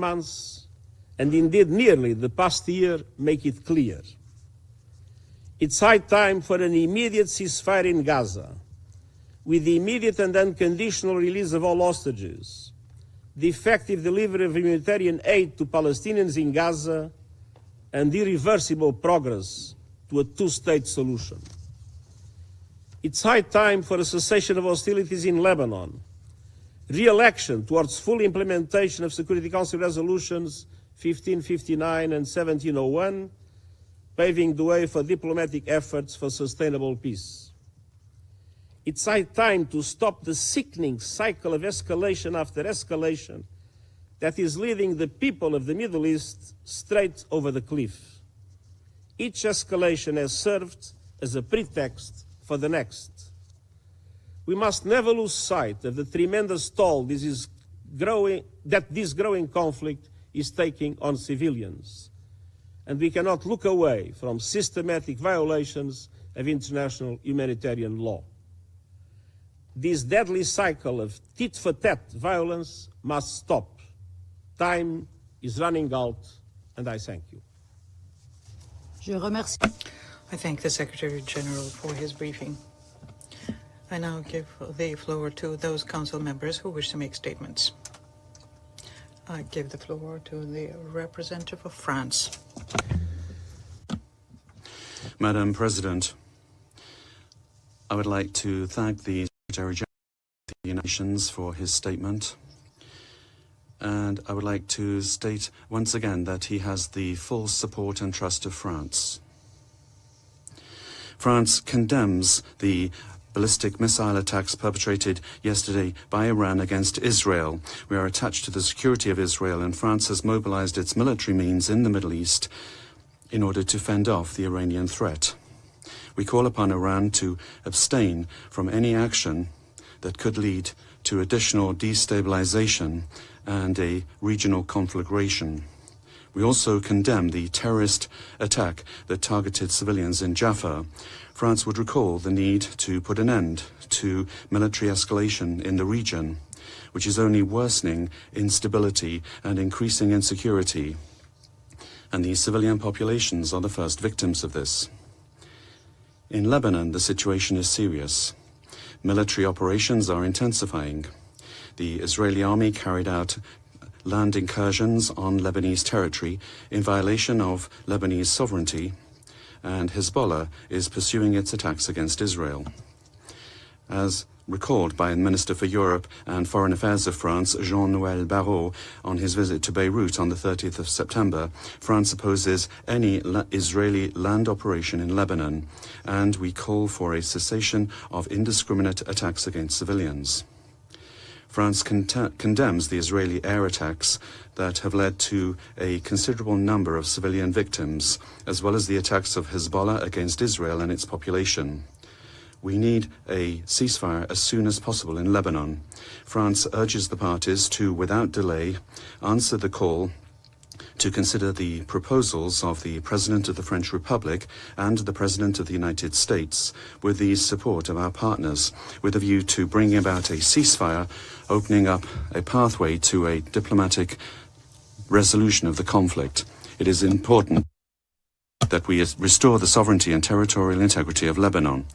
months, and indeed nearly the past year, make it clear. It's high time for an immediate ceasefire in Gaza, with the immediate and unconditional release of all hostages, the effective delivery of humanitarian aid to Palestinians in Gaza, and irreversible progress to a two-state solution. It's high time for a cessation of hostilities in Lebanon, re-election towards full implementation of Security Council resolutions 1559 and 1701, paving the way for diplomatic efforts for sustainable peace. It's high time to stop the sickening cycle of escalation after escalation that is leading the people of the Middle East straight over the cliff. Each escalation has served as a pretext for the next. We must never lose sight of the tremendous toll this growing conflict is taking on civilians. And we cannot look away from systematic violations of international humanitarian law. This deadly cycle of tit-for-tat violence must stop. Time is running out, and I thank you. I thank the Secretary General for his briefing. I now give the floor to those council members who wish to make statements. I give the floor to the representative of France. Madam President, I would like to thank the Secretary General of the United Nations for his statement. And I would like to state once again that he has the full support and trust of France. France condemns the ballistic missile attacks perpetrated yesterday by Iran against Israel. We are attached to the security of Israel, and France has mobilized its military means in the Middle East in order to fend off the Iranian threat. We call upon Iran to abstain from any action that could lead to additional destabilization and a regional conflagration. We also condemn the terrorist attack that targeted civilians in Jaffa. France would recall the need to put an end to military escalation in the region, which is only worsening instability and increasing insecurity. And the civilian populations are the first victims of this. In Lebanon, the situation is serious. Military operations are intensifying. The Israeli army carried out land incursions on Lebanese territory in violation of Lebanese sovereignty, and Hezbollah is pursuing its attacks against Israel. As recalled by the Minister for Europe and Foreign Affairs of France, Jean-Noël Barrot, on his visit to Beirut on the 30th of September, France opposes any Israeli land operation in Lebanon, and we call for a cessation of indiscriminate attacks against civilians. France condemns the Israeli air attacks that have led to a considerable number of civilian victims, as well as the attacks of Hezbollah against Israel and its population. We need a ceasefire as soon as possible in Lebanon. France urges the parties to, without delay, answer the call to consider the proposals of the President of the French Republic and the President of the United States, with the support of our partners, with a view to bringing about a ceasefire, opening up a pathway to a diplomatic resolution of the conflict. It is important that we restore the sovereignty and territorial integrity of Lebanon.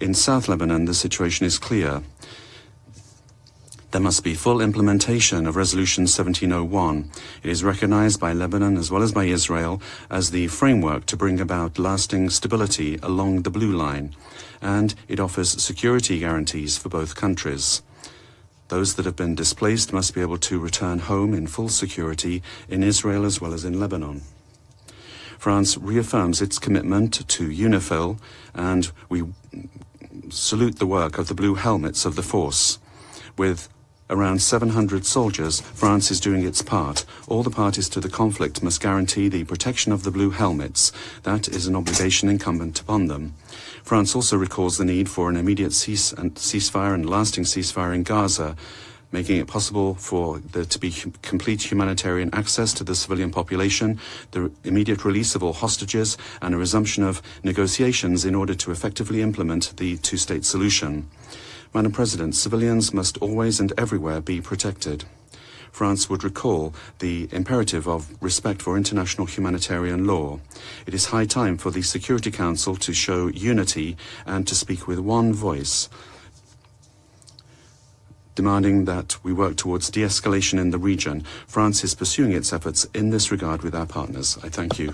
In South Lebanon, the situation is clear. There must be full implementation of Resolution 1701. It is recognized by Lebanon as well as by Israel as the framework to bring about lasting stability along the Blue Line, and it offers security guarantees for both countries. Those that have been displaced must be able to return home in full security in Israel as well as in Lebanon. France reaffirms its commitment to UNIFIL, and we salute the work of the Blue Helmets of the force. With around 700 soldiers, France is doing its part. All the parties to the conflict must guarantee the protection of the Blue Helmets. That is an obligation incumbent upon them. France also recalls the need for an immediate ceasefire and lasting ceasefire in Gaza, making it possible for there to be complete humanitarian access to the civilian population, the immediate release of all hostages, and a resumption of negotiations in order to effectively implement the two-state solution. Madam President, civilians must always and everywhere be protected. France would recall the imperative of respect for international humanitarian law. It is high time for the Security Council to show unity and to speak with one voice, demanding that we work towards de-escalation in the region. France is pursuing its efforts in this regard with our partners. I thank you.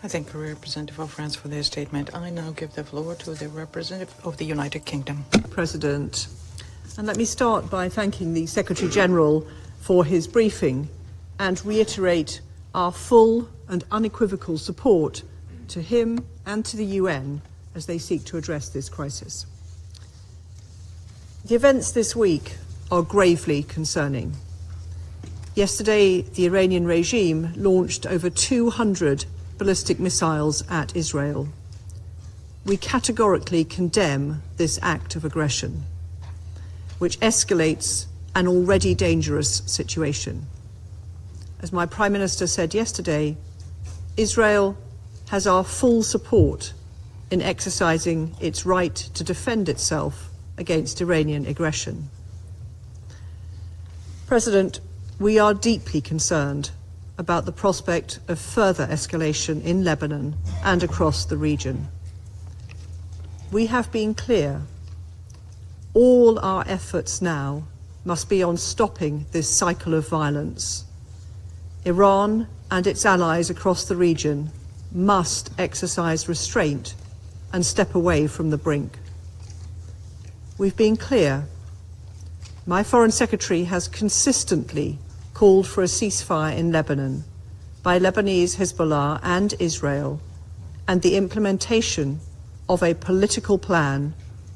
I thank the representative of France for their statement. I now give the floor to the representative of the United Kingdom. President. And let me start by thanking the Secretary General for his briefing and reiterate our full and unequivocal support to him and to the UN as they seek to address this crisis. The events this week are gravely concerning. Yesterday, the Iranian regime launched over 200 ballistic missiles at Israel. We categorically condemn this act of aggression, which escalates an already dangerous situation. As my Prime Minister said yesterday, Israel has our full support in exercising its right to defend itself against Iranian aggression. President, we are deeply concerned about the prospect of further escalation in Lebanon and across the region. We have been clear. All our efforts now must be on stopping this cycle of violence. Iran and its allies across the region must exercise restraint and step away from the brink. We've been clear. My Foreign Secretary has consistently called for a ceasefire in Lebanon by Lebanese Hezbollah and Israel, and the implementation of a political plan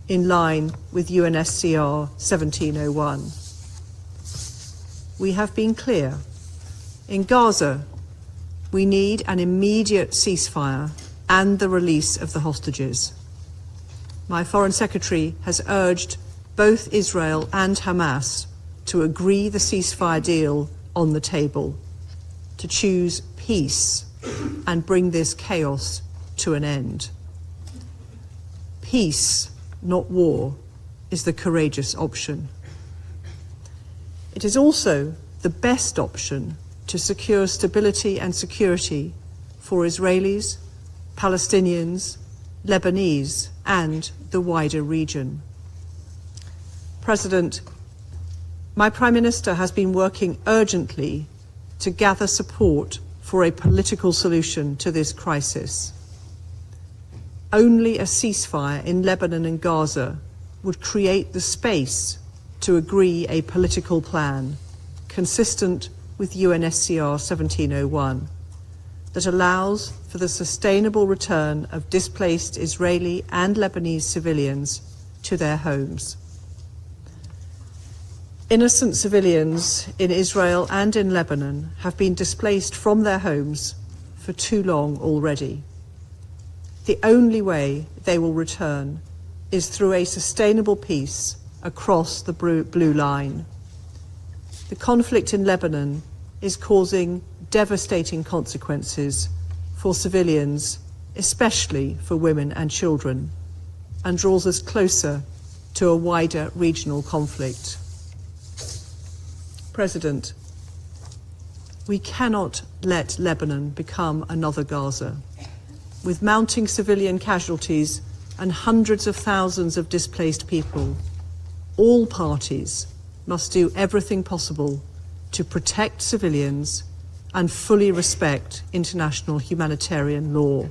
in line with UNSCR 1701. We have been clear. In Gaza, we need an immediate ceasefire and the release of the hostages. My Foreign Secretary has urged both Israel and Hamas to agree the ceasefire deal on the table, to choose peace and bring this chaos to an end. Peace, not war, is the courageous option. It is also the best option to secure stability and security for Israelis, Palestinians, Lebanese, and the wider region. President, my Prime Minister has been working urgently to gather support for a political solution to this crisis. Only a ceasefire in Lebanon and Gaza would create the space to agree a political plan consistent with UNSCR 1701 that allows for the sustainable return of displaced Israeli and Lebanese civilians to their homes. Innocent civilians in Israel and in Lebanon have been displaced from their homes for too long already. The only way they will return is through a sustainable peace across the blue line. The conflict in Lebanon is causing devastating consequences for civilians, especially for women and children, and draws us closer to a wider regional conflict. President, we cannot let Lebanon become another Gaza. With mounting civilian casualties and hundreds of thousands of displaced people, all parties must do everything possible to protect civilians and fully respect international humanitarian law.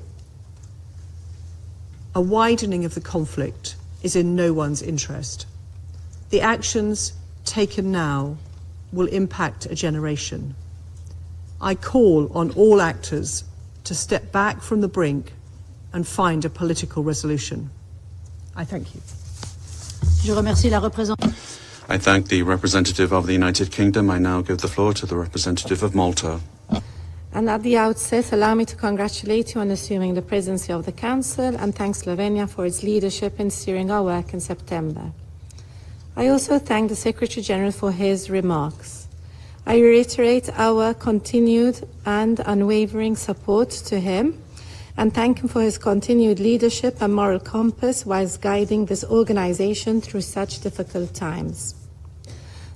A widening of the conflict is in no one's interest. The actions taken now will impact a generation. I call on all actors to step back from the brink and find a political resolution. I thank you. Je remercie la représentante. I thank the representative of the United Kingdom. I now give the floor to the representative of Malta. And at the outset, allow me to congratulate you on assuming the presidency of the Council and thank Slovenia for its leadership in steering our work in September. I also thank the Secretary General for his remarks. I reiterate our continued and unwavering support to him and thank him for his continued leadership and moral compass whilst guiding this organization through such difficult times.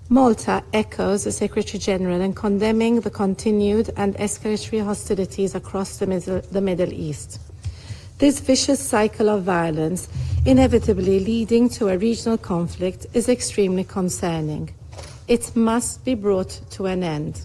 Malta echoes the Secretary General in condemning the continued and escalatory hostilities across the Middle East. This vicious cycle of violence, inevitably leading to a regional conflict, is extremely concerning. It must be brought to an end.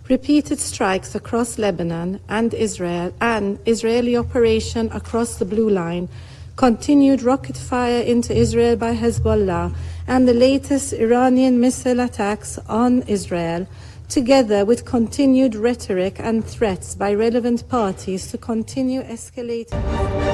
Repeated strikes across Lebanon and Israel, and Israeli operation across the Blue Line, continued rocket fire into Israel by Hezbollah, and the latest Iranian missile attacks on Israel, together with continued rhetoric and threats by relevant parties to continue escalating.